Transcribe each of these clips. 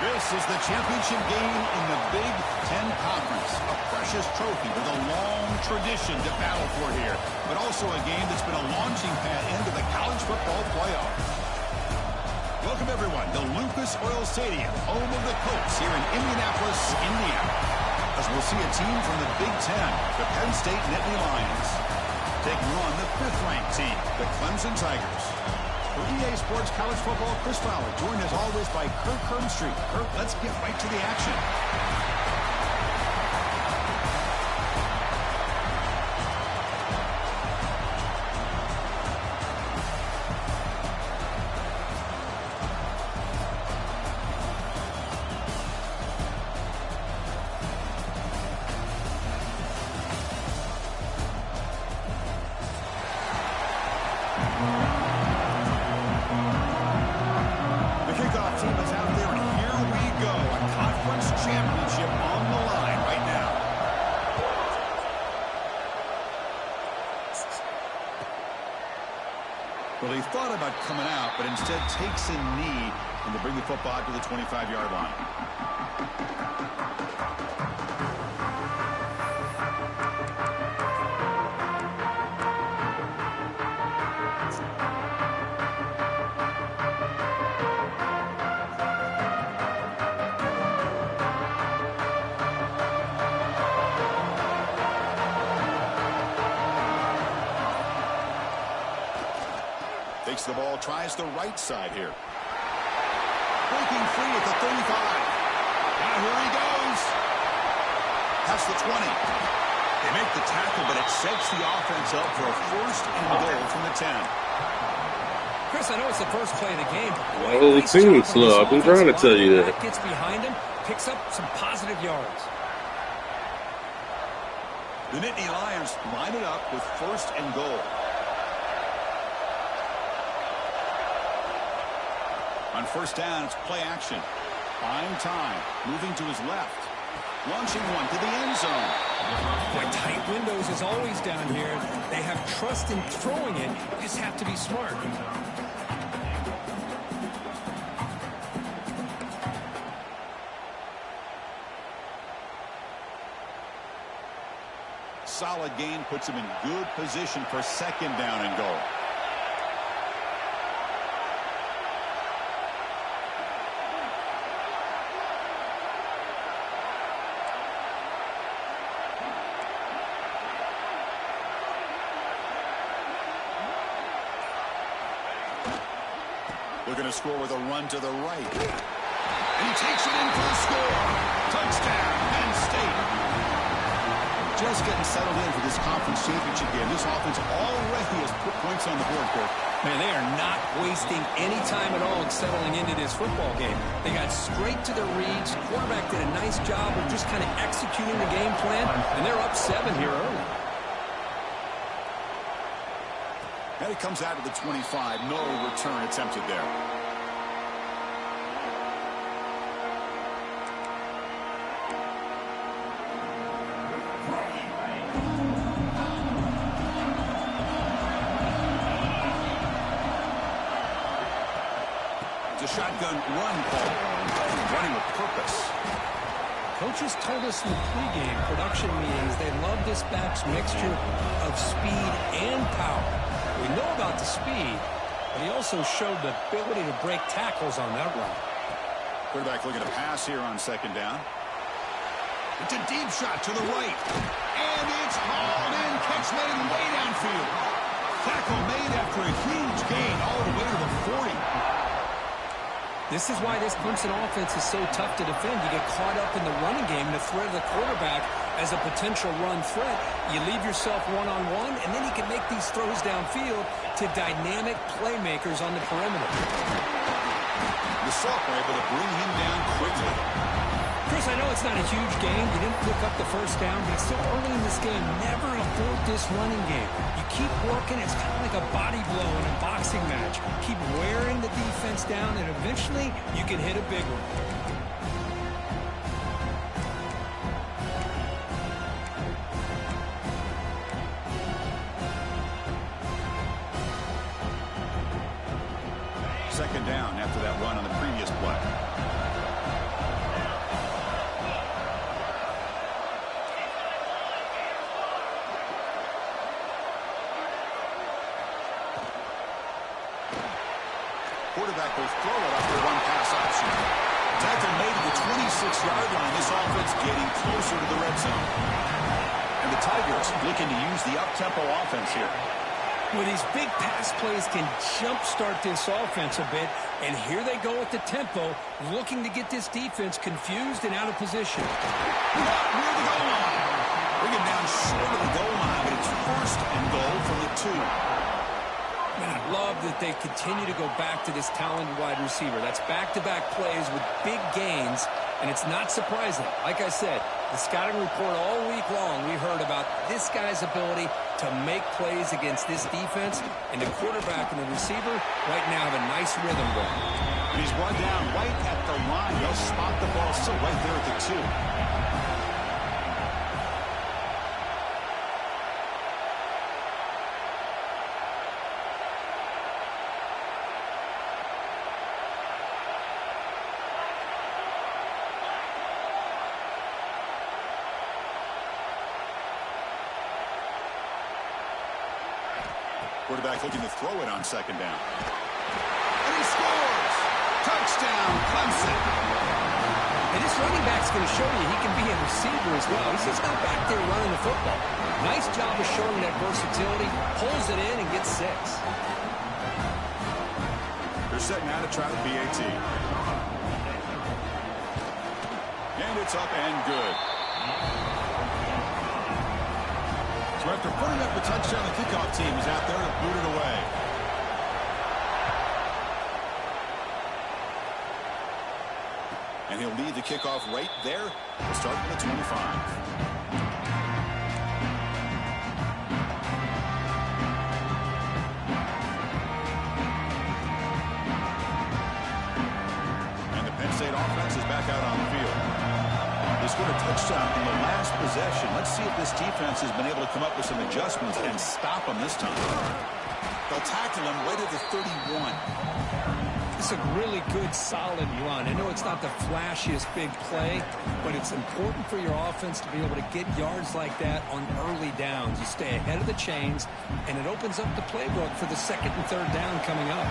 This is the championship game in the Big Ten Conference. A precious trophy with a long tradition to battle for here, but also a game that's been a launching pad into the college football playoff. Welcome, everyone, to Lucas Oil Stadium, home of the Colts here in Indianapolis, Indiana. As we'll see a team from the Big Ten, the Penn State Nittany Lions, taking on the 5th-ranked team, the Clemson Tigers. For EA Sports College Football, Chris Fowler, joined as always by Kirk Hermstreet. Kirk, let's get right to the action. Well, he thought about coming out, but instead takes a knee and to bring the football to the 25-yard line. Takes the ball, tries the right side here. Breaking free at the 35. And here he goes. Past the 20. They make the tackle, but it sets the offense up for a 1st and goal from the 10. Chris, I know it's the first play of the game. The whole team slow. I've been trying to tell you that. Gets behind him, picks up some positive yards. The Nittany Lions line it up with 1st and goal. On 1st down, it's play action. Buying time. Moving to his left. Launching one to the end zone. Boy, tight windows is always down here. They have trust in throwing it. You just have to be smart. Solid gain puts him in good position for 2nd down and goal. They're going to score with a run to the right. And he takes it in for the score. Touchdown, Penn State. Just getting settled in for this conference championship game. This offense already has put points on the board, Kirk. Man, they are not wasting any time at all in settling into this football game. They got straight to their reads. Quarterback did a nice job of just kind of executing the game plan, and they're up 7 here early. And he comes out to the 25. No return attempted there. It's a shotgun run call. Running with purpose. Coaches told us in the pregame production meetings they love this back's mixture of speed and power. We know about the speed, but he also showed the ability to break tackles on that run. Quarterback looking to pass here on 2nd down. It's a deep shot to the right. And it's hauled in. Catch made way downfield. Tackle made after a huge gain all the way to the 40. This is why this Clemson offense is so tough to defend. You get caught up in the running game, the threat of the quarterback as a potential run threat. You leave yourself one-on-one, and then you can make these throws downfield to dynamic playmakers on the perimeter. The Sock were able to bring him down quickly. Chris, I know it's not a huge game. You didn't pick up the 1st down, but it's still early in this game. Never afford this running game. You keep working. It's kind of like a body blow in a boxing match. Keep wearing the defense down, and eventually you can hit a big one. Second down after that run on the previous play. quarterback will throw it after one pass option. Tackle made at the 26-yard line. This offense getting closer to the red zone. And the Tigers looking to use the up-tempo offense here. Well, these big pass plays can jumpstart this offense a bit, and here they go at the tempo, looking to get this defense confused and out of position. Near the goal line. Bring it down short of the goal line, but it's first and goal from the 2. Man, I love that they continue to go back to this talented wide receiver. That's back-to-back plays with big gains, and it's not surprising. Like I said, the scouting report all week long, we heard about this guy's ability to make plays against this defense, and the quarterback and the receiver right now have a nice rhythm going. And he's run down right at the line. They'll spot the ball still right there at the 2. Quarterback looking to throw it on second down. And he scores! Touchdown, Clemson! And this running back's going to show you he can be a receiver as well. He's just not back there running the football. Nice job of showing that versatility. Pulls it in and gets 6. They're setting out to try the PAT. And it's up and good. So after putting up the touchdown, the kickoff team is out there to boot it away. And he'll lead the kickoff right there. We'll start from the 25. And the Penn State offense is back out on the field. They scored a touchdown in the last possession. Let's see if this defense has been able to come up with some adjustments and stop them this time. They'll tackle him right at the 31. It's a really good, solid run. I know it's not the flashiest big play, but it's important for your offense to be able to get yards like that on early downs. You stay ahead of the chains, and it opens up the playbook for the second and third down coming up.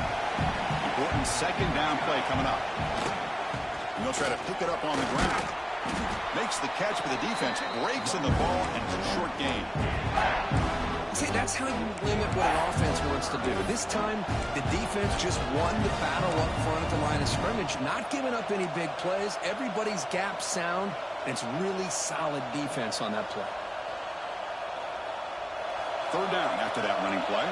Important second down play coming up. And they'll try to pick it up on the ground. Makes the catch, but the defense breaks in the ball, and it's a short gain. See, that's how you limit what an offense wants to do. This time, the defense just won the battle up front at the line of scrimmage, not giving up any big plays. Everybody's gap sound, and it's really solid defense on that play. Third down after that running play.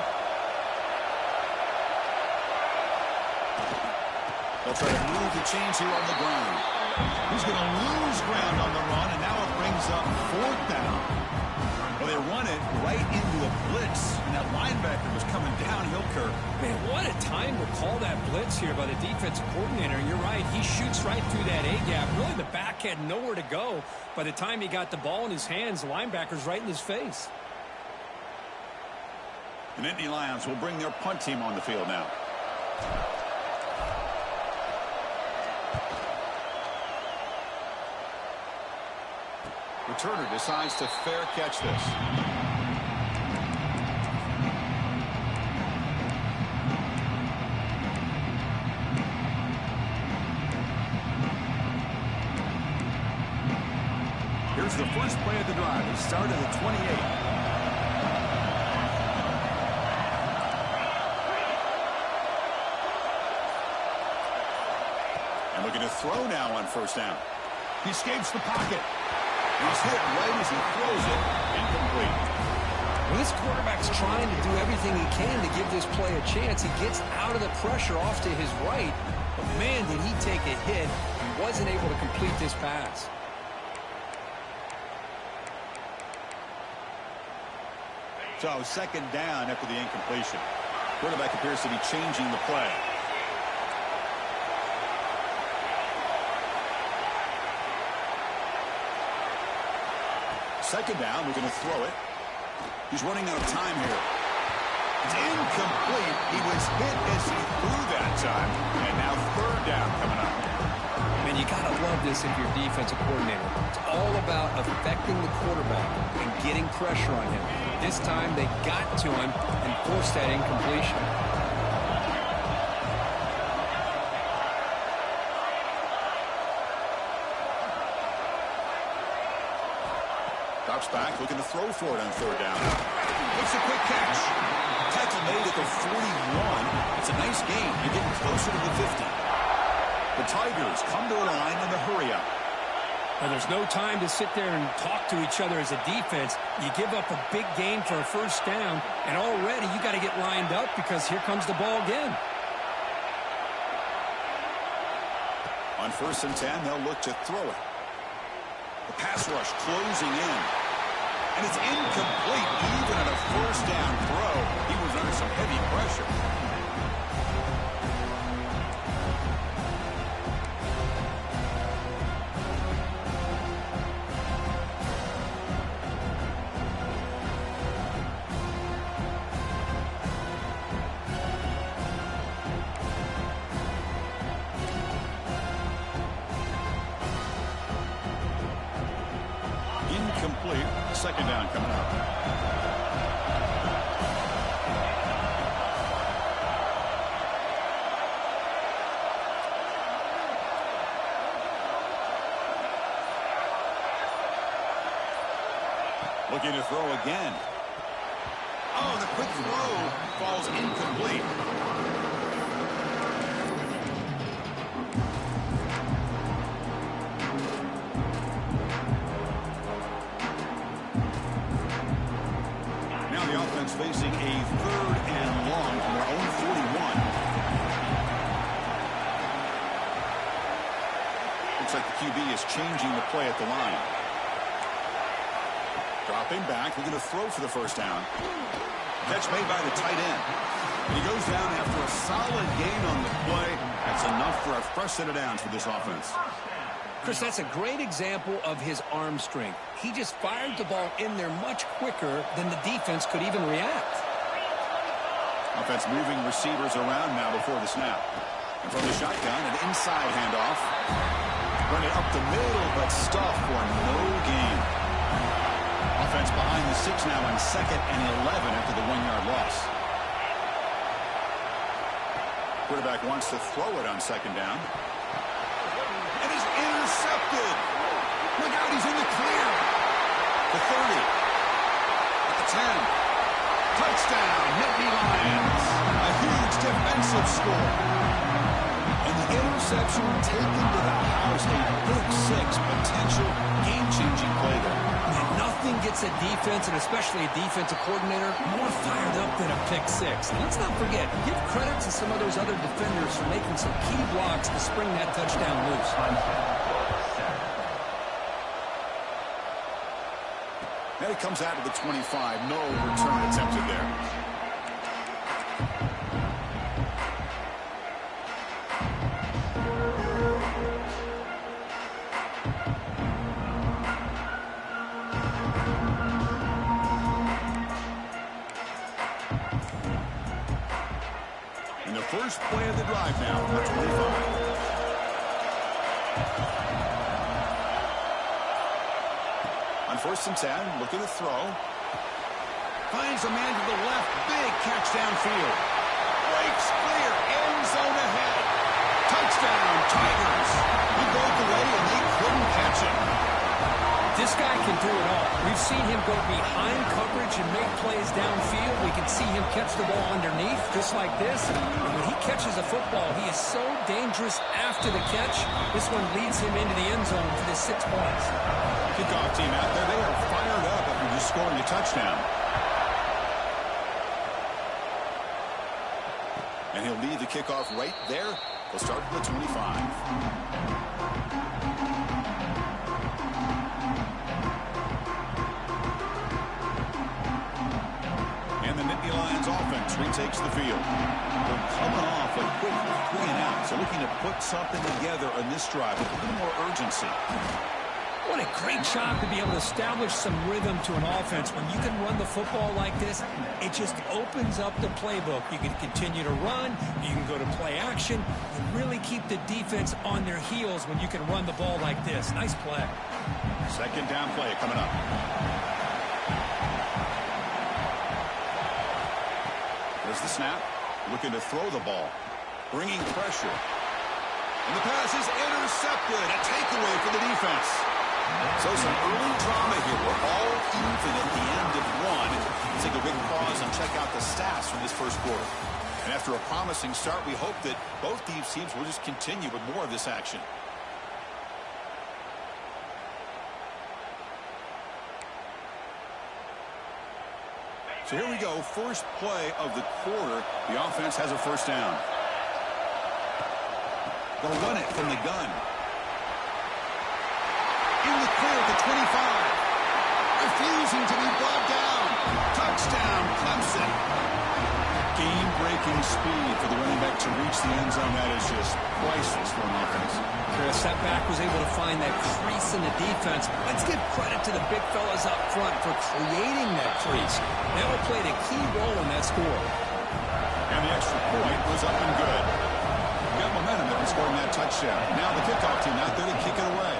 They'll try to move the chains here on the ground. He's going to lose ground on the run, and now it brings up fourth down. Well, they run it right into a blitz, and that linebacker was coming downhill curve. Man, what a time to call that blitz here by the defensive coordinator. And you're right, he shoots right through that A-gap. Really, the back had nowhere to go. By the time he got the ball in his hands, the linebacker's right in his face. And Indy Lions will bring their punt team on the field now. Returner decides to fair catch this. Here's the first play of the drive. It started at 28. And looking to throw now on first down. He escapes the pocket. He's hit right as he throws it. Incomplete. Well, this quarterback's trying to do everything he can to give this play a chance. He gets out of the pressure off to his right. But, man, did he take a hit. He wasn't able to complete this pass. So, second down after the incompletion. Quarterback appears to be changing the play. Second down, we're going to throw it. He's running out of time here. It's incomplete. He was hit as he threw that time. And now third down coming up. Man, you got to love this if you're a defensive coordinator. It's all about affecting the quarterback and getting pressure on him. This time they got to him and forced that incompletion. Drops back, looking to throw for it on third down. Makes a quick catch. Tackle made at the 41. It's a nice gain. You're getting closer to the 50. The Tigers come to the line in the hurry-up. Well, there's no time to sit there and talk to each other as a defense. You give up a big gain for a first down, and already you got to get lined up because here comes the ball again. On 1st and 10, they'll look to throw it. The pass rush closing in. And it's incomplete even at a first down throw. He was under some heavy pressure. Incomplete. Second down coming up. Looking to throw again. Oh, the quick throw falls incomplete. Facing a 3rd and long from their own 41. Looks like the QB is changing the play at the line. Dropping back, looking to throw for the first down. Catch made by the tight end. And he goes down after a solid gain on the play. That's enough for a fresh set of downs for this offense. Chris, that's a great example of his arm strength. He just fired the ball in there much quicker than the defense could even react. Offense moving receivers around now before the snap. And from the shotgun, an inside handoff. Run it up the middle, but stuffed for no gain. Offense behind the 6 now on 2nd and 11 after the 1-yard loss. Quarterback wants to throw it on 2nd down. Intercepted. Look out, he's in the clear. The 30. At the 10. Touchdown, Nittany Lions. A huge defensive score. And the interception taken to the house. A big 6 potential game-changing play there. And nothing gets a defense, and especially a defensive coordinator, more fired up than a pick 6. And let's not forget, give credit to some of those other defenders for making some key blocks to spring that touchdown loose. And it comes out to the 25. No return attempted there. And the first play of the drive now, the 25. On 1st and 10, looking to throw. Finds a man to the left. Big catch downfield. Breaks clear. End zone ahead. Touchdown, Tigers. He broke away and they couldn't catch him. This guy can do it all. We've seen him go behind coverage and make plays downfield. We can see him catch the ball underneath, just like this. And when he catches a football, he is so dangerous after the catch. This one leads him into the end zone for the 6 points. Kickoff team out there. They are fired up after just scoring a touchdown. And he'll lead the kickoff right there. We'll start with the 25. Offense retakes the field. They're coming off a quick 3 and out, so looking to put something together on this drive with a little more urgency. What a great job to be able to establish some rhythm to an offense. When you can run the football like this, it just opens up the playbook. You can continue to run, you can go to play action, and really keep the defense on their heels when you can run the ball like this. Nice play. 2nd down play coming up. There's the snap. Looking to throw the ball. Bringing pressure. And the pass is intercepted. A takeaway for the defense. So some early drama here. We're all even at the end of one. Let's take a big pause and check out the stats from this first quarter. And after a promising start, we hope that both these teams will just continue with more of this action. So here we go. First play of the quarter. The offense has a first down. They'll run it from the gun. In the clear at the 25. Refusing to be brought down. Touchdown, Clemson. Game-breaking speed for the running back to reach the end zone. That is just priceless for an offense. Chris, that back was able to find that crease in the defense. Let's give credit to the big fellas up front for creating that crease. Now it played a key role in that score. And the extra point was up and good. Got momentum after scoring that touchdown. Now the kickoff team out there to kick it away.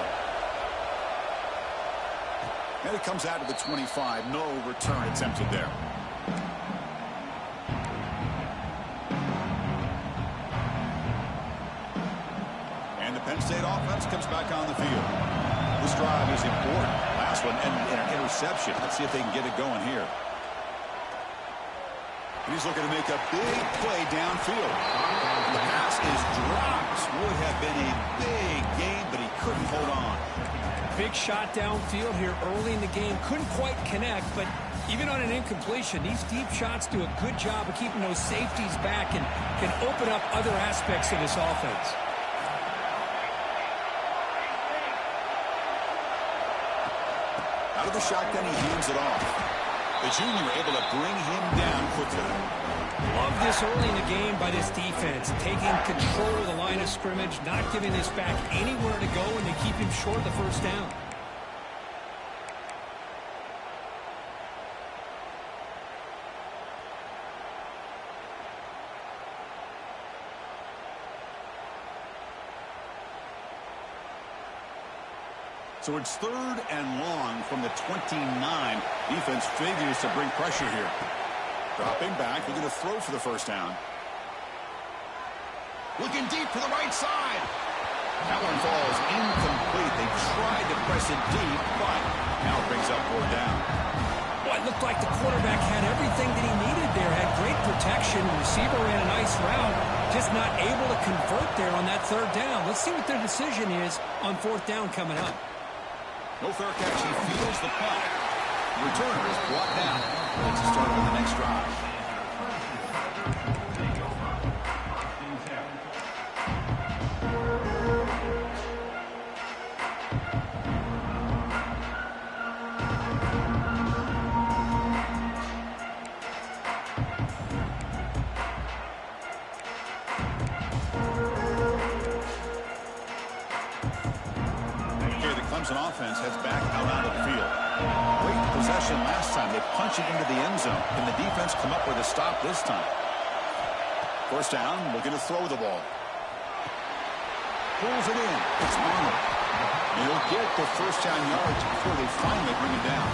And it comes out to the 25. No return attempted there. And the Penn State offense comes back on the field. This drive is important. Last one ended in an interception. Let's see if they can get it going here. He's looking to make a big play downfield. The pass is dropped. Would have been a big gain, but he couldn't hold on. Big shot downfield here early in the game. Couldn't quite connect, but even on an incompletion, these deep shots do a good job of keeping those safeties back and can open up other aspects of this offense. Out of the shotgun, he hands it off. The junior able to bring him down quickly. Love this early in the game by this defense, taking control of the line of scrimmage, not giving this back anywhere to go, and they keep him short of the first down. So it's 3rd and long from the 29. Defense figures to bring pressure here. Dropping back, they're going to throw for the first down. Looking deep for the right side. That one falls incomplete. They tried to press it deep, but now it brings up 4th down. Well, it looked like the quarterback had everything that he needed there. Had great protection. Receiver ran a nice route. Just not able to convert there on that 3rd down. Let's see what their decision is on 4th down coming up. No fair catch. He fields the punt. The returner is brought down. Let's start on the next drive. Clemson offense heads back out on the field. Great possession last time. They punch it into the end zone. Can the defense come up with a stop this time? First down, looking to throw the ball. Pulls it in. It's Arnold. And he'll get the first down yards before they finally bring him down.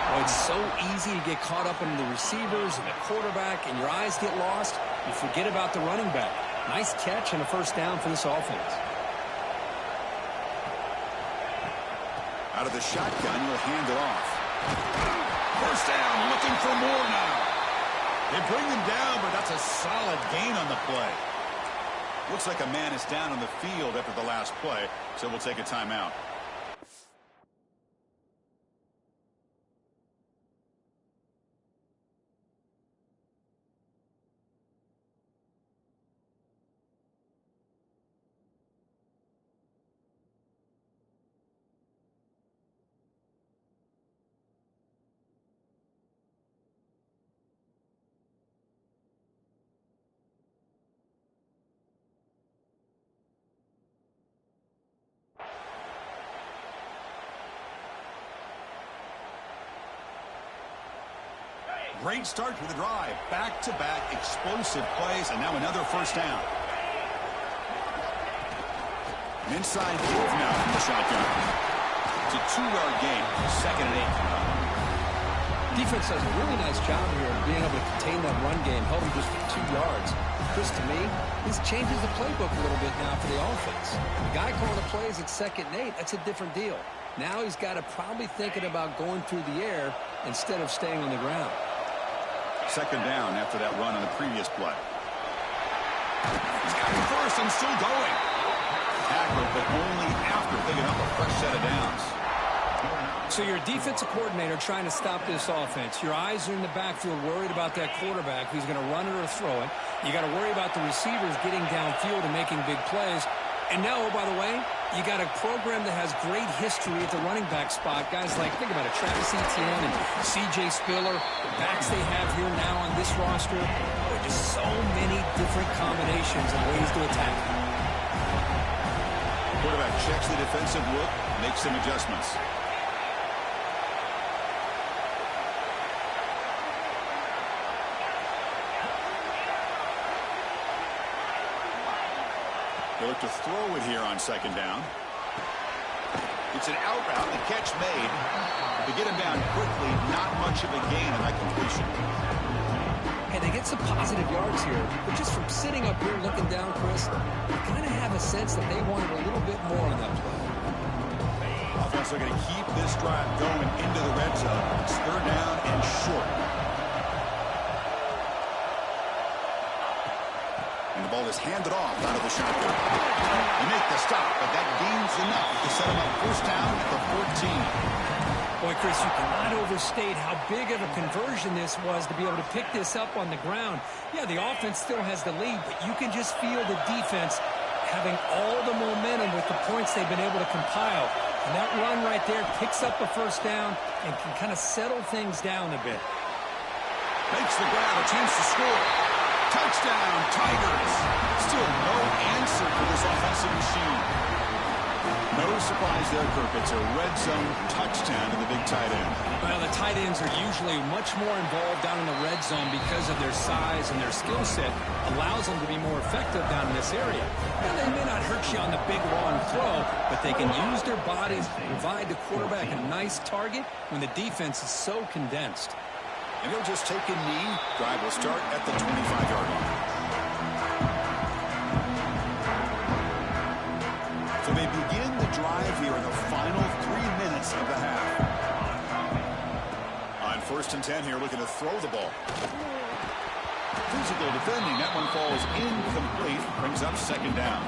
Well, it's so easy to get caught up in the receivers and the quarterback, and your eyes get lost. You forget about the running back. Nice catch and a first down for this offense. Out of the shotgun, he'll hand it off. First down, looking for more now. They bring him down, but that's a solid gain on the play. Looks like a man is down on the field after the last play, so we'll take a timeout. Great start to the drive. Back-to-back explosive plays, and now another first down. An inside move now from the shotgun. It's a 2-yard gain. 2nd and 8. Defense does a really nice job here of being able to contain that run game, held him just to 2 yards. Chris, to me, this changes the playbook a little bit now for the offense. The guy calling the plays at 2nd and 8, that's a different deal. Now he's got to probably thinking about going through the air instead of staying on the ground. 2nd down after that run on the previous play. He's got it first and still going. Tackle, but only after picking up a fresh set of downs. So you're a defensive coordinator trying to stop this offense. Your eyes are in the backfield worried about that quarterback who's going to run it or throw it. You got to worry about the receivers getting downfield and making big plays. And now, oh, by the way, you got a program that has great history at the running back spot. Guys like, think about it, Travis Etienne and C.J. Spiller, the backs they have here now on this roster. There are just so many different combinations and ways to attack. Quarterback checks the defensive look, makes some adjustments. They look to throw it here on 2nd down. It's an out route, the catch made. To get him down quickly, not much of a gain on that completion. Hey, they get some positive yards here, but just from sitting up here looking down, Chris, you kind of have a sense that they wanted a little bit more on that play. Offense are going to keep this drive going into the red zone. It's 3rd down and short. And the ball is handed off out of the shotgun. You make the stop, but that gains enough to set him up 1st down at the 14. Boy, Chris, you cannot overstate how big of a conversion this was to be able to pick this up on the ground. Yeah, the offense still has the lead, but you can just feel the defense having all the momentum with the points they've been able to compile. And that run right there picks up a 1st down and can kind of settle things down a bit. Makes the grab, a chance to score. Touchdown, Tigers. Still no answer for this offensive machine. No surprise there, Kirk. It's a red zone touchdown to the big tight end. Well, the tight ends are usually much more involved down in the red zone because of their size and their skill set allows them to be more effective down in this area. Now, they may not hurt you on the big long throw, but they can use their bodies to provide the quarterback a nice target when the defense is so condensed. And he'll just take a knee. Drive will start at the 25-yard line. So they begin the drive here in the final 3 minutes of the half. On 1st and 10 here, looking to throw the ball. Physical defending. That one falls incomplete. Brings up 2nd down.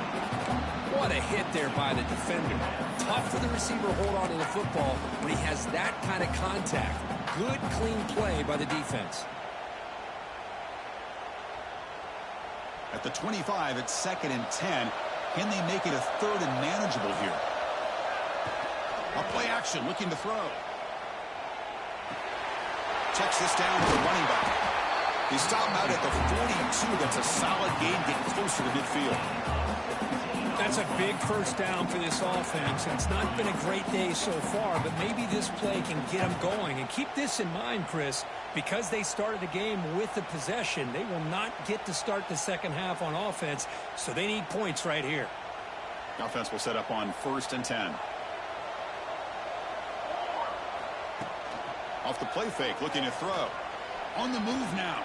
What a hit there by the defender. Tough for the receiver to hold on to the football when he has that kind of contact. Good, clean play by the defense. At the 25, it's 2nd and 10. Can they make it a 3rd and manageable here? A play action, looking to throw. Checks this down to the running back. He stopped out at the 42. That's a solid gain, getting closer to midfield. That's a big 1st down for this offense. It's not been a great day so far, but maybe this play can get them going. And keep this in mind, Chris, because they started the game with the possession, they will not get to start the 2nd half on offense, so they need points right here. The offense will set up on 1st and 10. Off the play fake, looking to throw. On the move now.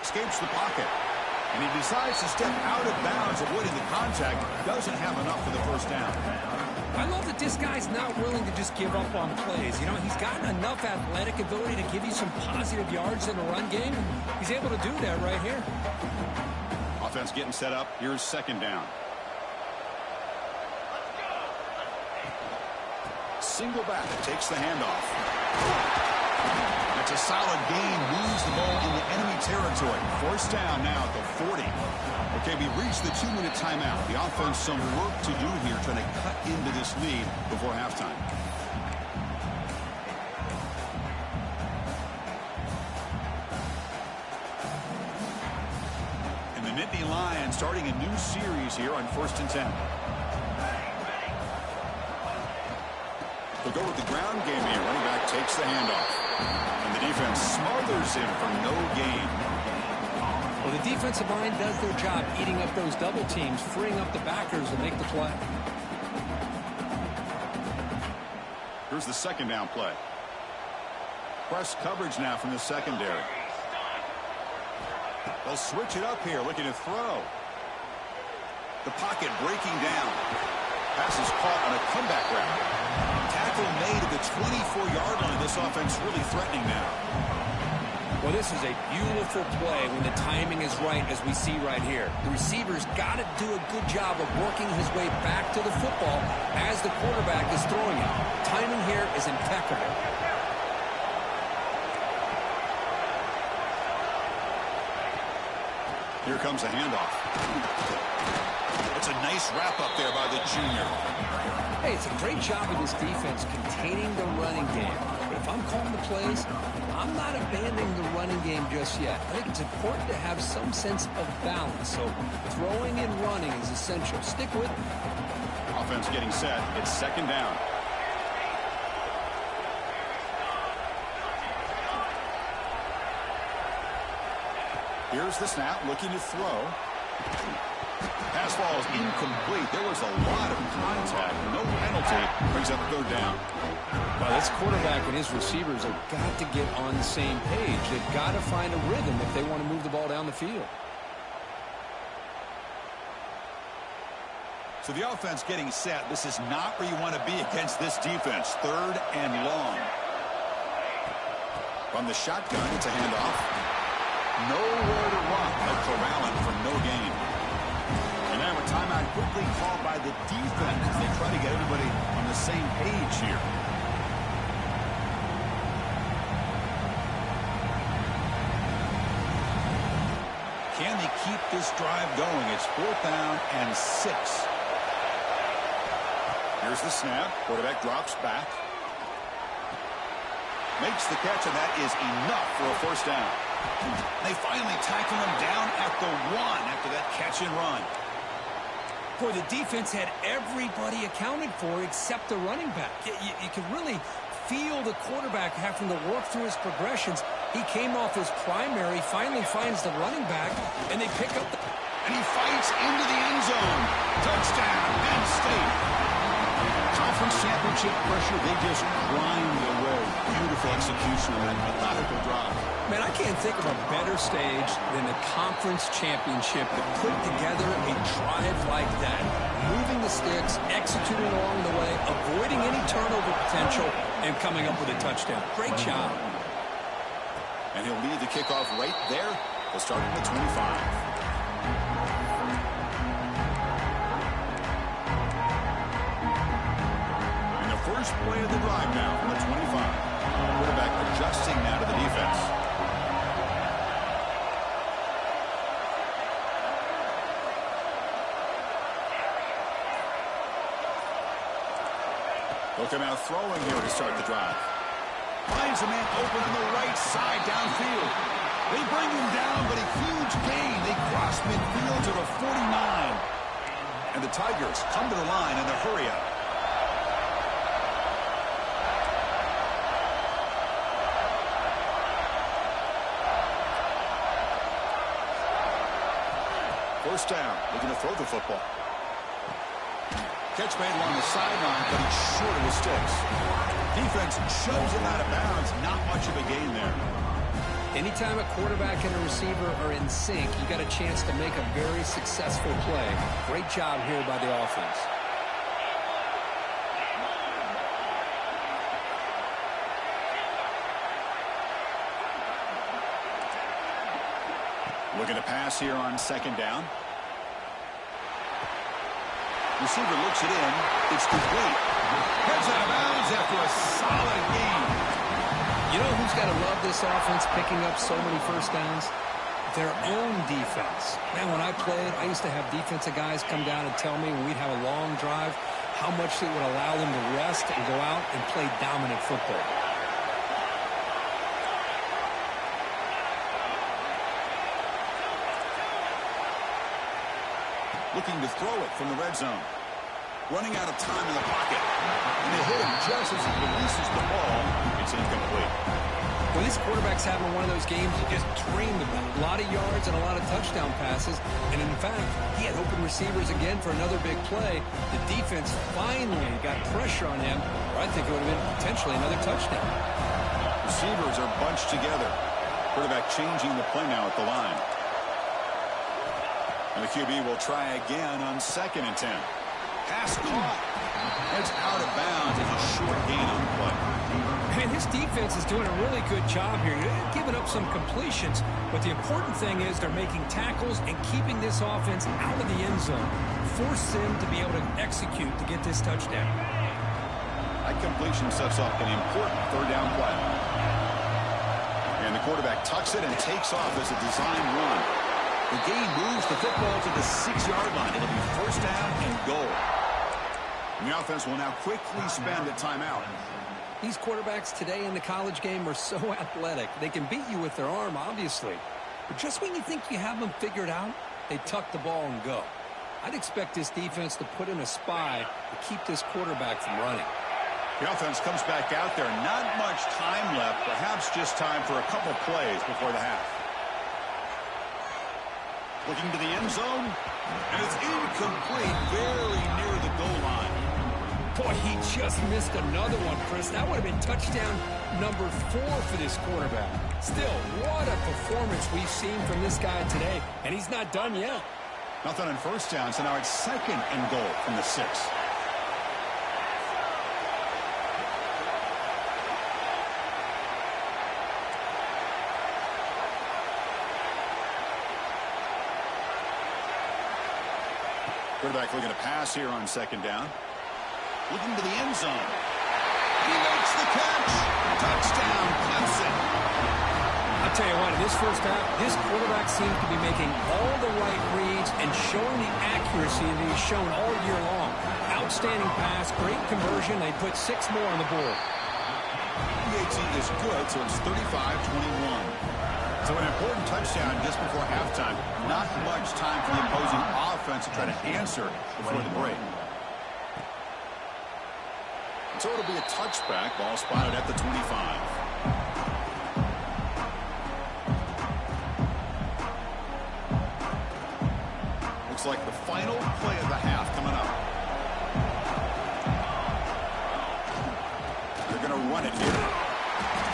Escapes the pocket. And he decides to step out of bounds, avoiding the contact. Doesn't have enough for the 1st down. I love that this guy's not willing to just give up on plays. You know, he's got enough athletic ability to give you some positive yards in the run game. He's able to do that right here. Offense getting set up. Here's 2nd down. Single back, takes the handoff. That's a solid gain, moves the ball into enemy territory. 1st down now at the 40. Okay, we reached the 2-minute timeout. The offense some work to do here, trying to cut into this lead before halftime. And the Nittany Lions starting a new series here on 1st and 10. They'll go with the ground game here. Running back takes the handoff. And the defense smothers him for no gain. Well, the defensive line does their job eating up those double teams, freeing up the backers to make the play. Here's the 2nd down play. Press coverage now from the secondary. They'll switch it up here, looking to throw. The pocket breaking down. Pass is caught on a comeback route. Tackle made at the 24-yard line. This offense really threatening now. Well, this is a beautiful play when the timing is right, as we see right here. The receiver's got to do a good job of working his way back to the football as the quarterback is throwing it. Timing here is impeccable. Here comes a handoff. It's a nice wrap-up there by the junior. Hey, it's a great job of this defense containing the running game. But if I'm calling the plays, I'm not abandoning the running game just yet. I think it's important to have some sense of balance. So throwing and running is essential. Stick with it. Offense getting set. It's second down. Here's the snap, looking to throw. Pass ball is incomplete. There was a lot of contact. No penalty. Brings up third down. Well, this quarterback and his receivers have got to get on the same page. They've got to find a rhythm if they want to move the ball down the field. So the offense getting set. This is not where you want to be against this defense. Third and long. From the shotgun, it's a handoff. Nowhere to run. They'll corral him for no gain. And now a timeout quickly called by the defense as they try to get everybody on the same page here. Can they keep this drive going? It's 4th down and 6. Here's the snap. Quarterback drops back. Makes the catch, and that is enough for a first down. They finally tackle him down at the 1 after that catch and run. Boy, the defense had everybody accounted for except the running back. You could really feel the quarterback having to work through his progressions. He came off his primary, finally finds the running back, and they pick up the... And he fights into the end zone. Touchdown, Penn State. Conference championship pressure, they just grind away. Beautiful execution on that methodical drive. Man, I can't think of a better stage than the conference championship to put together a drive like that. Moving the sticks, executing along the way, avoiding any turnover potential, and coming up with a touchdown. Great job. And he'll lead the kickoff right there. They'll start at the 25. First play of the drive now from the 25. Quarterback adjusting now to the defense. Looking out throwing here to start the drive. Finds a man open on the right side downfield. They bring him down, but a huge gain. They cross midfield to the 49. And the Tigers come to the line in a hurry up. First down, looking to throw the football. Catch made along the sideline, but he's short of the sticks. Defense shoves him out of bounds. Not much of a gain there. Anytime a quarterback and a receiver are in sync, you got a chance to make a very successful play. Great job here by the offense. Looking to pass here on second down. Receiver looks it in. It's complete. Heads out of bounds after a solid gain. You know who's got to love this offense picking up so many first downs? Their own defense. Man, when I played, I used to have defensive guys come down and tell me when we'd have a long drive how much it would allow them to rest and go out and play dominant football. Looking to throw it from the red zone. Running out of time in the pocket. And they hit him just as he releases the ball. It's incomplete. Well, this quarterback's having one of those games you just dreamed about. A lot of yards and a lot of touchdown passes. And in fact, he had open receivers again for another big play. The defense finally got pressure on him, or I think it would have been potentially another touchdown. Receivers are bunched together. Quarterback changing the play now at the line. And the QB will try again on 2nd and 10. Pass caught. It's out of bounds. It's a short gain on the play. And his defense is doing a really good job here. They're giving up some completions, but the important thing is they're making tackles and keeping this offense out of the end zone. Force them to be able to execute to get this touchdown. That completion sets up an important 3rd down play. And the quarterback tucks it and takes off as a design run. The game moves the football to the 6-yard line. It'll be 1st down and goal. And the offense will now quickly spend a timeout. These quarterbacks today in the college game are so athletic. They can beat you with their arm, obviously. But just when you think you have them figured out, they tuck the ball and go. I'd expect this defense to put in a spy to keep this quarterback from running. The offense comes back out there. Not much time left. Perhaps just time for a couple plays before the half. Looking to the end zone, and it's incomplete, very near the goal line. Boy, he just missed another one, Chris. That would have been touchdown number 4 for this quarterback. Still, what a performance we've seen from this guy today, and he's not done yet. Nothing on 1st down, so now it's 2nd and goal from the 6. Quarterback looking to pass here on 2nd down. Looking to the end zone. He makes the catch. Touchdown, Clemson. I'll tell you what, in this first half, this quarterback seems to be making all the right reads and showing the accuracy that he's shown all year long. Outstanding pass, great conversion. They put 6 more on the board. PAT is good, so it's 35-21. So an important touchdown just before halftime. Not much time for the opposing offense to try to answer before the break. So it'll be a touchback. Ball spotted at the 25. Looks like the final play of the half coming up. They're going to run it here.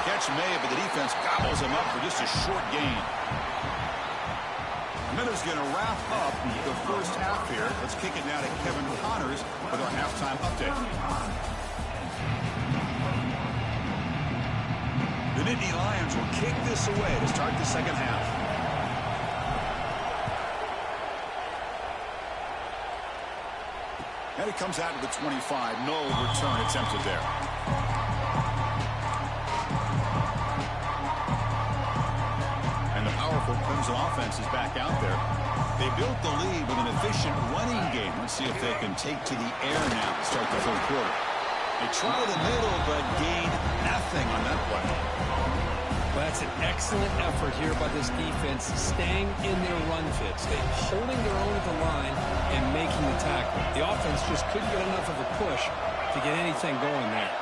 Catch made, but the defense gobbles him up for just a short gain. Miller's going to wrap up the first half here. Let's kick it now to Kevin Connors with our halftime update. The Nittany Lions will kick this away to start the 2nd half. And it comes out to the 25. No return attempted there. Powerful Clemson offense is back out there. They built the lead with an efficient running game. Let's see if they can take to the air now to start the 3rd quarter. They try the middle, but gain nothing on that play. Well, that's an excellent effort here by this defense, staying in their run fits. They're holding their own at the line and making the tackle. The offense just couldn't get enough of a push to get anything going there.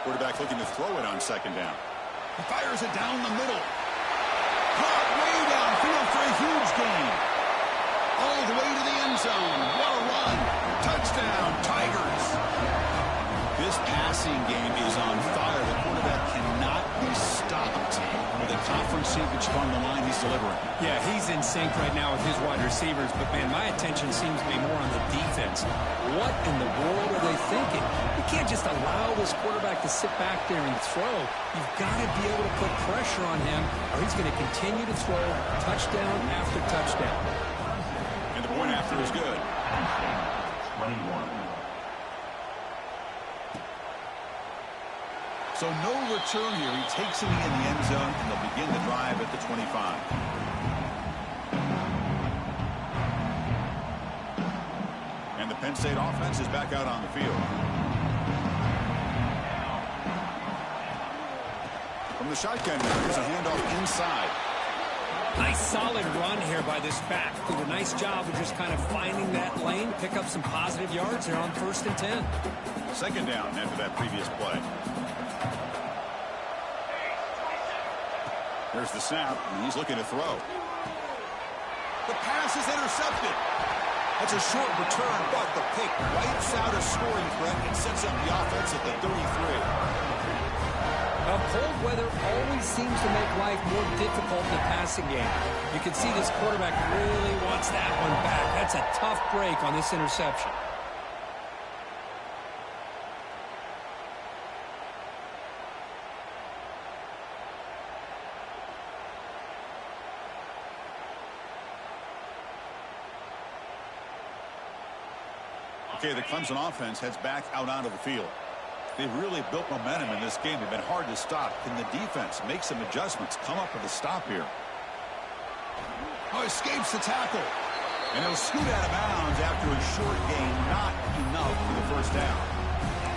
Quarterback looking to throw it on 2nd down. He fires it down the middle. Caught way downfield for a huge gain. All the way to the end zone. What a run. Touchdown, Tigers. This passing game is on fire. The quarterback cannot be stopped with a conference championship on the line he's delivering. Yeah, he's in sync right now with his wide receivers, but, man, my attention seems to be more on the defense. What in the world are they thinking? You can't just allow this quarterback to sit back there and throw. You've got to be able to put pressure on him, or he's going to continue to throw touchdown after touchdown. And the point after is good. 21. So no return here. He takes it in the end zone, and they'll begin the drive at the 25. And the Penn State offense is back out on the field. From the shotgun now, here's a handoff inside. Nice solid run here by this back. Did a nice job of just kind of finding that lane, pick up some positive yards there on 1st and 10. 2nd down after that previous play. There's the snap, and he's looking to throw. The pass is intercepted. That's a short return, but the pick wipes out a scoring threat and sets up the offense at the 33. Well, cold weather always seems to make life more difficult in the passing game. You can see this quarterback really wants that one back. That's a tough break on this interception. Okay, the Clemson offense heads back out onto the field. They've really built momentum in this game. They've been hard to stop. Can the defense make some adjustments, come up with a stop here? Oh, escapes the tackle. And he'll scoot out of bounds after a short gain. Not enough for the first down.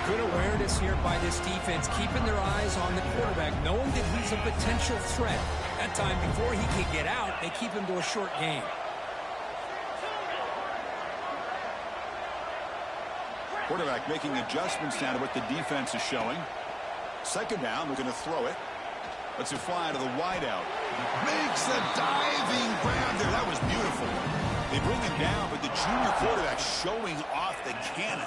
Good awareness here by this defense, keeping their eyes on the quarterback, knowing that he's a potential threat. That time, before he can get out, they keep him to a short gain. Quarterback making adjustments now to what the defense is showing. Second down, they're going to throw it. Lets it fly to the wideout. Makes a diving grab there. That was beautiful. They bring him down, but the junior quarterback showing off the cannon.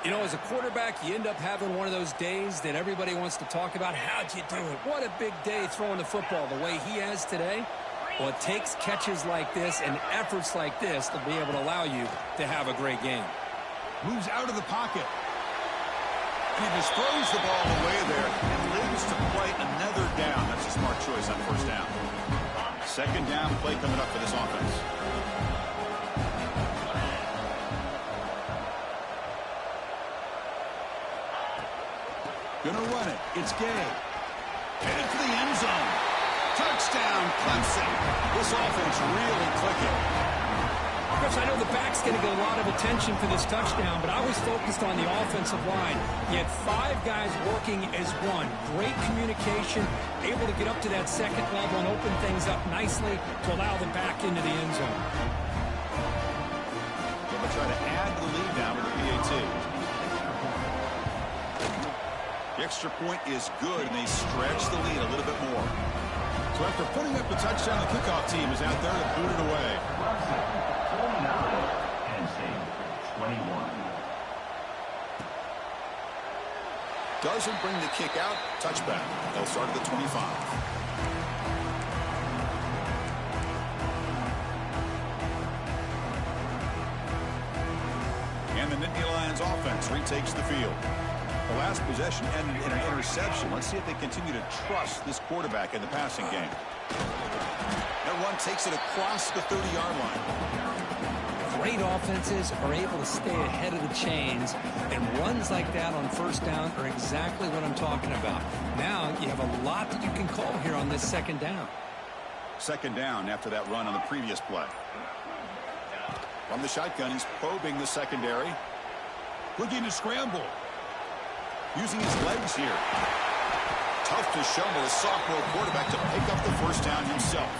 You know, as a quarterback, you end up having one of those days that everybody wants to talk about. How'd you do it? What a big day throwing the football the way he has today. Well, it takes catches like this and efforts like this to be able to allow you to have a great game. Moves out of the pocket. And he just throws the ball away there and lives to play another down. That's a smart choice on first down. Second down play coming up for this offense. Gonna run it. It's Gay. Headed for the end zone. Touchdown, Clemson. This offense really clicking. Chris, I know the back's going to get a lot of attention for this touchdown, but I was focused on the offensive line. You had 5 guys working as one. Great communication, able to get up to that second level and open things up nicely to allow the back into the end zone. They'll try to add the lead now with the PAT. The extra point is good, and they stretch the lead a little bit more. So after putting up the touchdown, the kickoff team is out there to boot it away. Penn State, 21. Doesn't bring the kick out. Touchback. They'll start at the 25. And the Nittany Lions offense retakes the field. The last possession ended in an interception. Let's see if they continue to trust this quarterback in the passing game. That one takes it across the 30-yard line. Great offenses are able to stay ahead of the chains, and runs like that on first down are exactly what I'm talking about. Now you have a lot that you can call here on this second down. Second down after that run on the previous play. From the shotgun, he's probing the secondary. Looking to scramble. Using his legs here. Tough to shovel a sophomore quarterback to pick up the first down himself.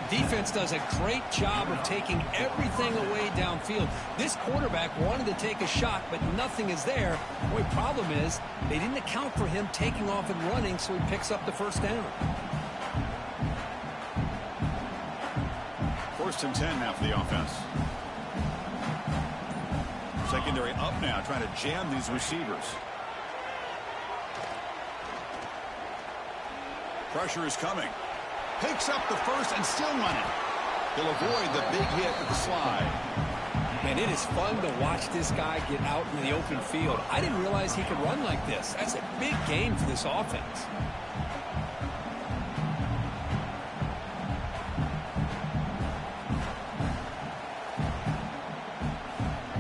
Defense does a great job of taking everything away downfield. This quarterback wanted to take a shot, but nothing is there. The only problem is they didn't account for him taking off and running, so he picks up the first down. First and 10 now for the offense. Secondary up now, trying to jam these receivers. Pressure is coming. Picks up the first and still running. He'll avoid the big hit with the slide. Man, it is fun to watch this guy get out in the open field. I didn't realize he could run like this. That's a big game for this offense.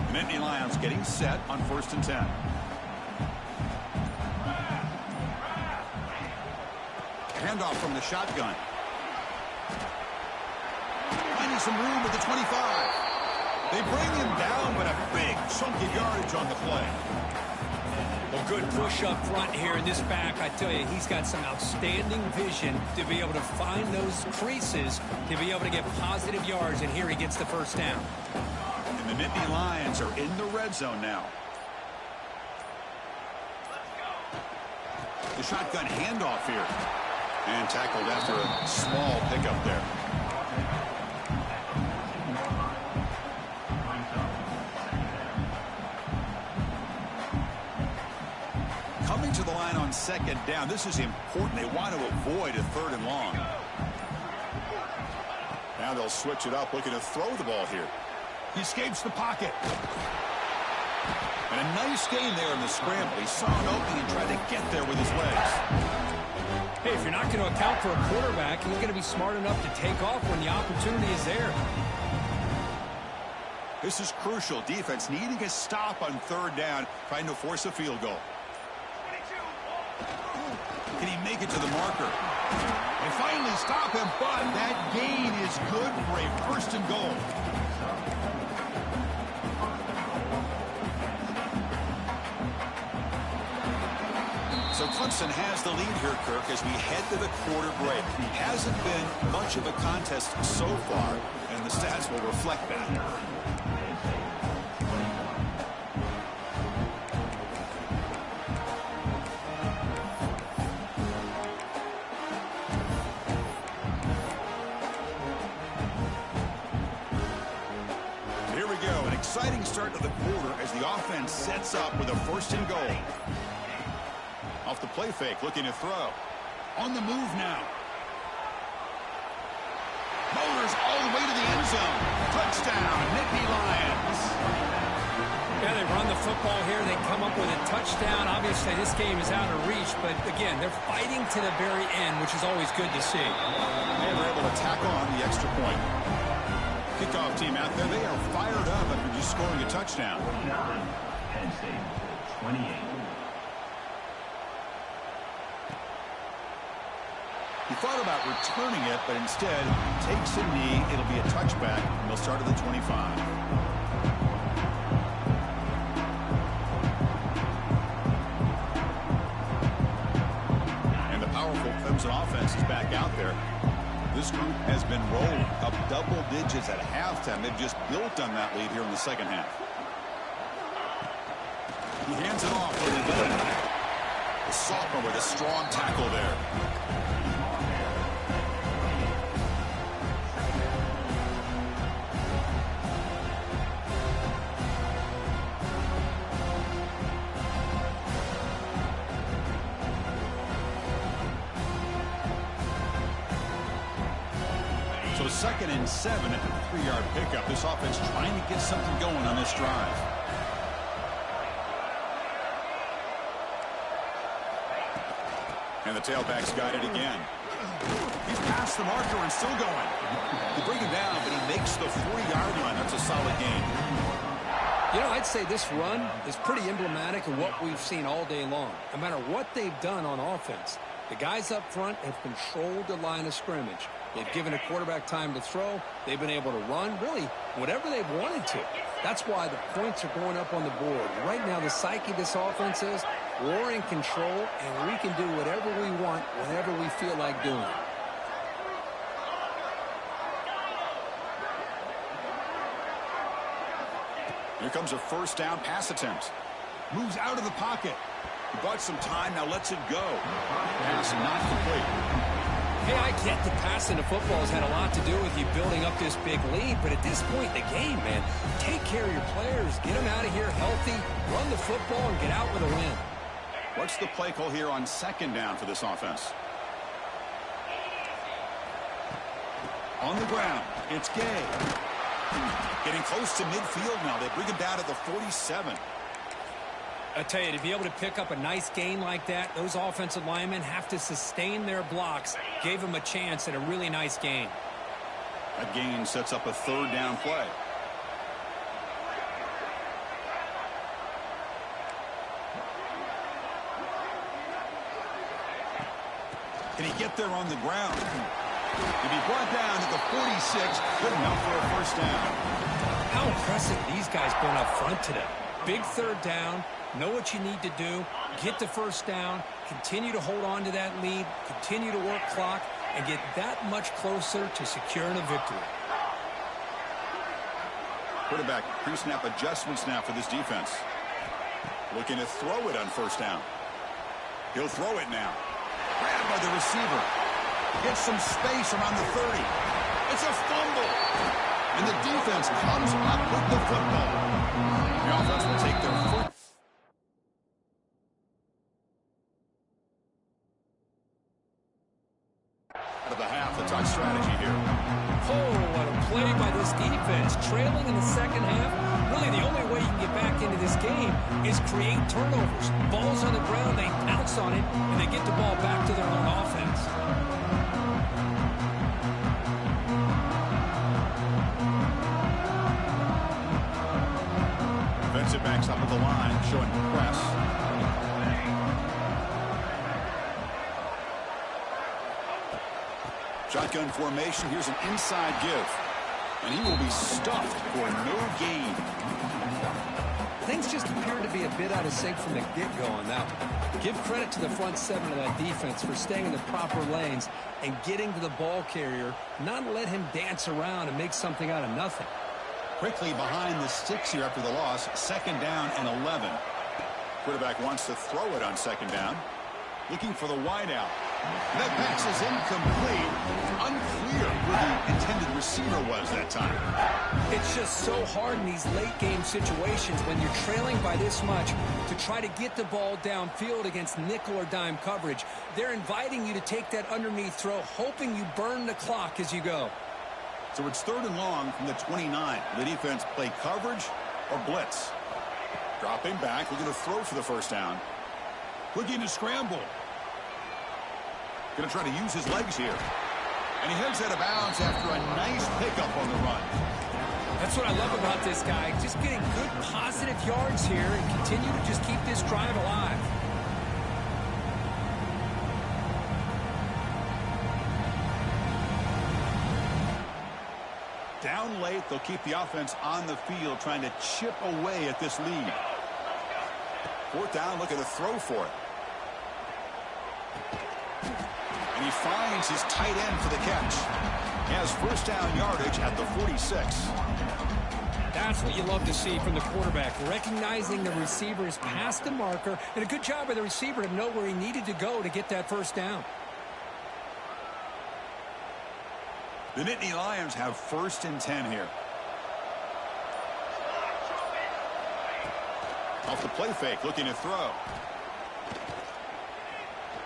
The Nittany Lions getting set on first and 10. Handoff from the shotgun. Finding some room with the 25. They bring him down, but a big chunk of yardage on the play. Well, good push up front here in this back. I tell you, he's got some outstanding vision to be able to find those creases, to be able to get positive yards, and here he gets the first down. And the Nittany Lions are in the red zone now. The shotgun handoff here. And tackled after a small pickup there. to the line on second down. This is important. They want to avoid a 3rd and long. Now they'll switch it up, looking to throw the ball here. He escapes the pocket. And a nice gain there in the scramble. He saw an opening and tried to get there with his legs. Hey, if you're not going to account for a quarterback, he's going to be smart enough to take off when the opportunity is there. This is crucial. Defense needing a stop on 3rd down, trying to force a field goal. Can he make it to the marker? They finally stop him, but that gain is good for a 1st and goal. So Clemson has the lead here, Kirk, as we head to the quarter break. It hasn't been much of a contest so far, and the stats will reflect that. Here we go, an exciting start to the quarter as the offense sets up with a 1st and goal. Off the play fake, looking to throw. On the move now. Motors all the way to the end zone. Touchdown, Nittany Lions. Yeah, they run the football here. They come up with a touchdown. Obviously, this game is out of reach, but again, they're fighting to the very end, which is always good to see. They were able to tackle on the extra point. Kickoff team out there, they are fired up after just scoring a touchdown. Penn State 28. He thought about returning it, but instead takes a knee. It'll be a touchback, and they'll start at the 25. And the powerful Clemson offense is back out there. This group has been rolling up double digits at halftime. They've just built on that lead here in the second half. He hands it off for the ability. The sophomore with a strong tackle there. So 2nd and 7 at the 3-yard pickup. This offense trying to get something going on this drive. And the tailback's got it again. He's past the marker and still going. They bring him down, but he makes the 40-yard line. That's a solid gain. You know, I'd say this run is pretty emblematic of what we've seen all day long. No matter what they've done on offense, the guys up front have controlled the line of scrimmage. They've given a quarterback time to throw. They've been able to run, really, whatever they've wanted to. That's why the points are going up on the board. Right now, the psyche of this offense is we're in control, and we can do whatever we want whenever we feel like doing it. Here comes a 1st down pass attempt. Moves out of the pocket. He bought some time, now lets it go. Pass not complete. Hey, I get the passing the football has had a lot to do with you building up this big lead, but at this point in the game, man, take care of your players, get them out of here healthy, run the football, and get out with a win. What's the play call here on 2nd down for this offense? On the ground, it's Gay. Getting close to midfield now. They bring him down to the 47. I tell you, to be able to pick up a nice gain like that, those offensive linemen have to sustain their blocks. Gave them a chance at a really nice gain. That gain sets up a 3rd down play. Can he get there on the ground? To be brought down to the 46, good enough for a 1st down. How impressive these guys been up front today. Big 3rd down. Know what you need to do. Get the 1st down. Continue to hold on to that lead. Continue to work clock. And get that much closer to securing a victory. Quarterback pre-snap adjustments now for this defense. Looking to throw it on 1st down. He'll throw it now. Grabbed by the receiver. Gets some space around the 30. It's a fumble. And the defense comes up with the football. The offense will take their foot. strategy here. Oh, what a play by this defense. Trailing in the second half. Really, the only way you can get back into this game is create turnovers. Ball's on the ground, they pounce on it, and they get the ball back to their own offense. Defensive backs up at the line, showing press. Shotgun formation. Here's an inside give. And he will be stuffed for no gain. Things just appear to be a bit out of sync from the get-go on that one. Give credit to the front seven of that defense for staying in the proper lanes and getting to the ball carrier, not let him dance around and make something out of nothing. Quickly behind the sticks here after the loss. 2nd down and 11. Quarterback wants to throw it on 2nd down. Looking for the wideout. That pass is incomplete. Unclear where the intended receiver was that time. It's just so hard in these late game situations when you're trailing by this much to try to get the ball downfield against nickel or dime coverage. They're inviting you to take that underneath throw, hoping you burn the clock as you go. So it's 3rd and long from the 29. The defense play coverage or blitz. Dropping back, looking to throw for the 1st down. Looking to scramble. Going to try to use his legs here. And he heads out of bounds after a nice pickup on the run. That's what I love about this guy. Just getting good positive yards here and continue to just keep this drive alive. Down late, they'll keep the offense on the field trying to chip away at this lead. 4th down, looking to throw for it. And he finds his tight end for the catch. He has 1st down yardage at the 46. That's what you love to see from the quarterback, recognizing the receiver is past the marker, and a good job by the receiver to know where he needed to go to get that 1st down. The Nittany Lions have 1st and 10 here. Off the play fake, looking to throw.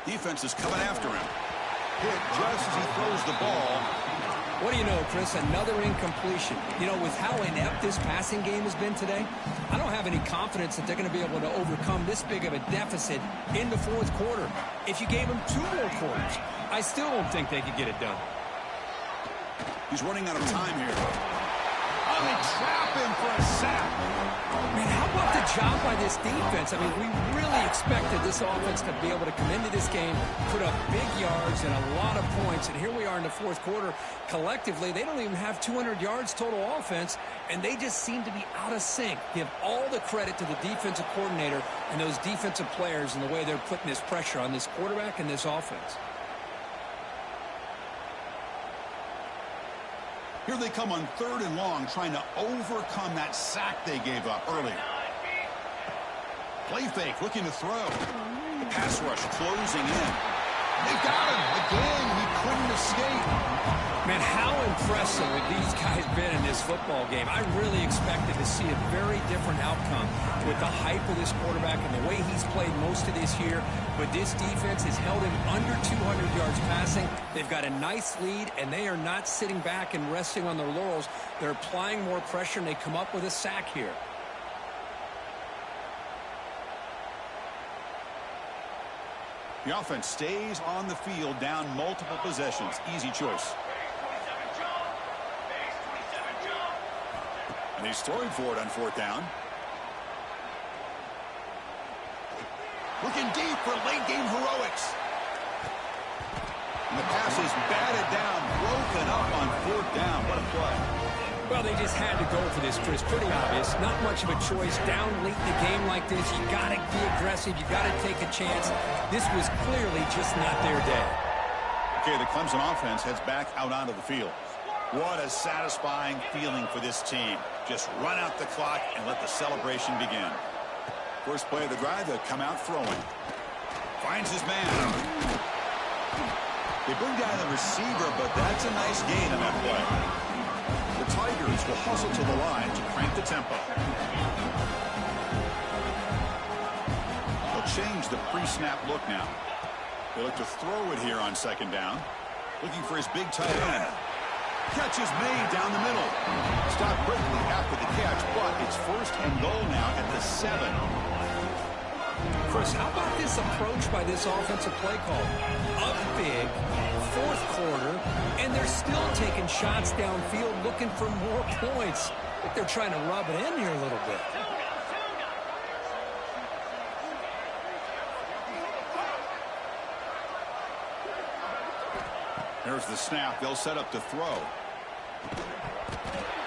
Defense is coming after him. Hit just as he throws the ball. What do you know, Chris? Another incompletion. You know, with how inept this passing game has been today, I don't have any confidence that they're going to be able to overcome this big of a deficit in the 4th quarter. If you gave them 2 more quarters, I still don't think they could get it done. He's running out of time here. Oh, they trap him for a sack. Man, how about the job by this defense? I mean, we really expected this offense to be able to come into this game, put up big yards and a lot of points, and here we are in the 4th quarter. Collectively, they don't even have 200 yards total offense, and they just seem to be out of sync. Give all the credit to the defensive coordinator and those defensive players and the way they're putting this pressure on this quarterback and this offense. Here they come on 3rd and long, trying to overcome that sack they gave up earlier. Play fake, looking to throw. The pass rush closing in. They've got him. Again, he couldn't escape. Man, how impressive have these guys been in this football game. I really expected to see a very different outcome with the hype of this quarterback and the way he's played most of this year. But this defense has held him under 200 yards passing. They've got a nice lead, and they are not sitting back and resting on their laurels. They're applying more pressure, and they come up with a sack here. The offense stays on the field, down multiple possessions. Easy choice. And he's throwing for it on 4th down. Looking deep for late game heroics. And the pass is batted down, broken up on 4th down. What a play. Well, they just had to go for this, Chris. Pretty obvious. Not much of a choice. Down late in the game like this, you got to be aggressive. You got to take a chance. This was clearly just not their day. Okay, the Clemson offense heads back out onto the field. What a satisfying feeling for this team. Just run out the clock and let the celebration begin. First play of the drive, they'll come out throwing. Finds his man. They bring down the receiver, but that's a nice gain on that play. The Tigers will hustle to the line to crank the tempo. They'll change the pre-snap look now. They look to throw it here on 2nd down. Looking for his big tight end. Catch is made down the middle. Stopped quickly after the catch, but it's 1st and goal now at the 7. Chris, how about this approach by this offensive play call? Up big, 4th quarter, and they're still taking shots downfield looking for more points. I think they're trying to rub it in here a little bit. There's the snap. They'll set up to throw.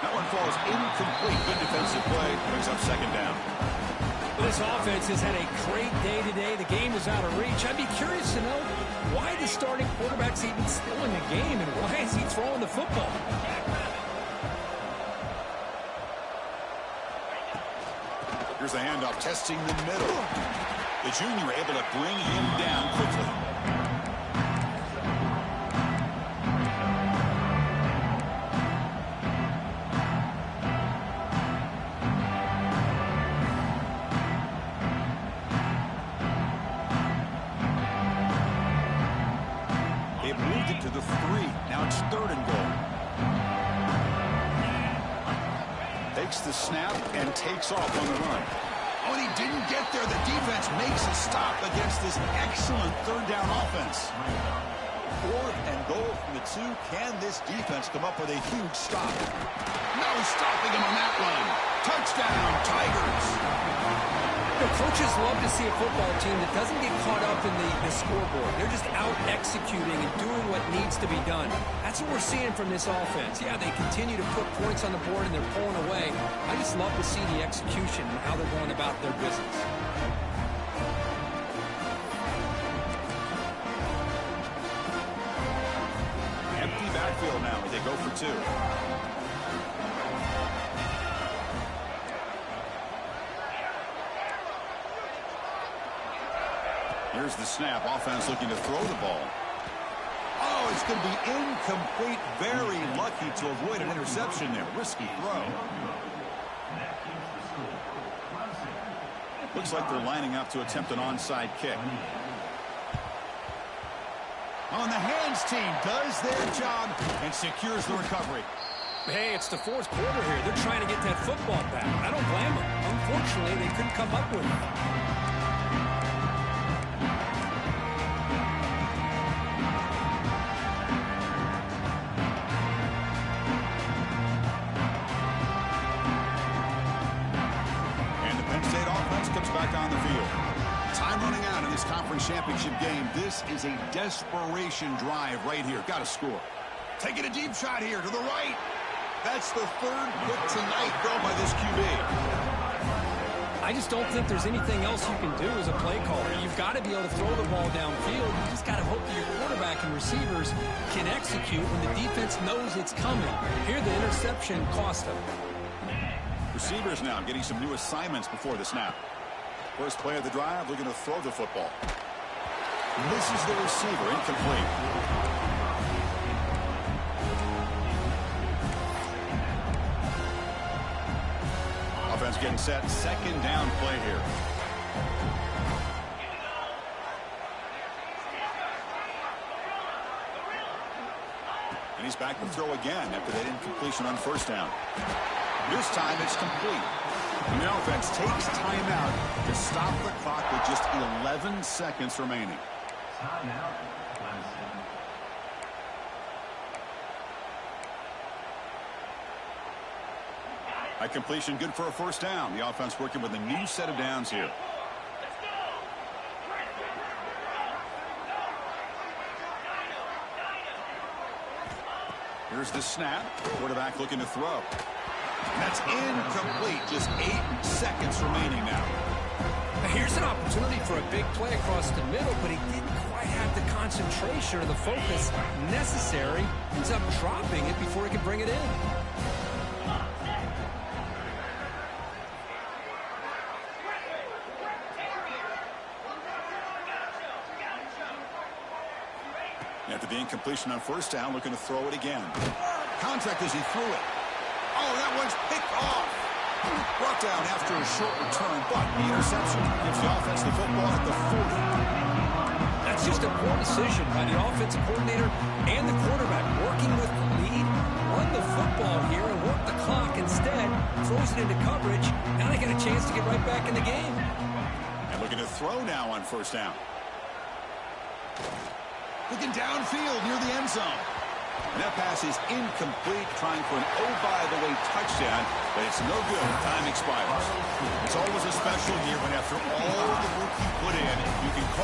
That one falls incomplete. Good defensive play. Brings up 2nd down. This offense has had a great day today. The game is out of reach. I'd be curious to know why the starting quarterback's even still in the game and why is he throwing the football? Here's the handoff, testing the middle. The junior able to bring him down quickly. They've moved it to the 3. Now it's 3rd and goal. Takes the snap and takes off on the run. Oh, and he didn't get there. The defense makes a stop against this excellent 3rd down offense. 4th and goal from the 2. Can this defense come up with a huge stop? No stopping him on that run. Touchdown, Tigers. The coaches love to see a football team that doesn't get caught up in the scoreboard. They're just out executing and doing what needs to be done. That's what we're seeing from this offense. Yeah, they continue to put points on the board and they're pulling away. I just love to see the execution and how they're going about their business. Empty backfield now as they go for 2. Here's the snap. Offense looking to throw the ball. Oh, it's going to be incomplete. Very lucky to avoid an interception there. Risky throw. Looks like they're lining up to attempt an onside kick. On the hands team does their job and secures the recovery. Hey, it's the 4th quarter here. They're trying to get that football back. I don't blame them. Unfortunately, they couldn't come up with it. Back on the field. Time running out in this conference championship game. This is a desperation drive right here. Got to score. Taking a deep shot here to the right. That's the 3rd pick tonight thrown by this QB. I just don't think there's anything else you can do as a play caller. You've got to be able to throw the ball downfield. You just got to hope that your quarterback and receivers can execute when the defense knows it's coming. Here, the interception cost them. Receivers now getting some new assignments before the snap. First play of the drive, looking to throw the football. Misses the receiver, incomplete. Offense getting set, 2nd down play here. And he's back to throw again after that incompletion on 1st down. This time it's complete. And the offense takes timeout to stop the clock with just 11 seconds remaining. Timeout, Clemson. At completion, good for a 1st down. The offense working with a new set of downs here. Here's the snap. Quarterback looking to throw. That's incomplete. Just 8 seconds remaining now. Here's an opportunity for a big play across the middle, but he didn't quite have the concentration or the focus necessary. Ends up dropping it before he could bring it in. After the incompletion on 1st down, looking to throw it again. Contact as he threw it. Oh, that one's picked off. Brought down after a short return, but the interception gives the offense the football at the 40. That's It's just a poor decision by the offensive coordinator and the quarterback. Working with the lead, run the football here and work the clock instead. Throws it into coverage. Now they got a chance to get right back in the game. And looking to throw now on first down. Looking downfield near the end zone. And that pass is incomplete, trying for an oh-by-the-way touchdown, but it's no good. Time expires. It's always a special year when after all the work you put in, you can call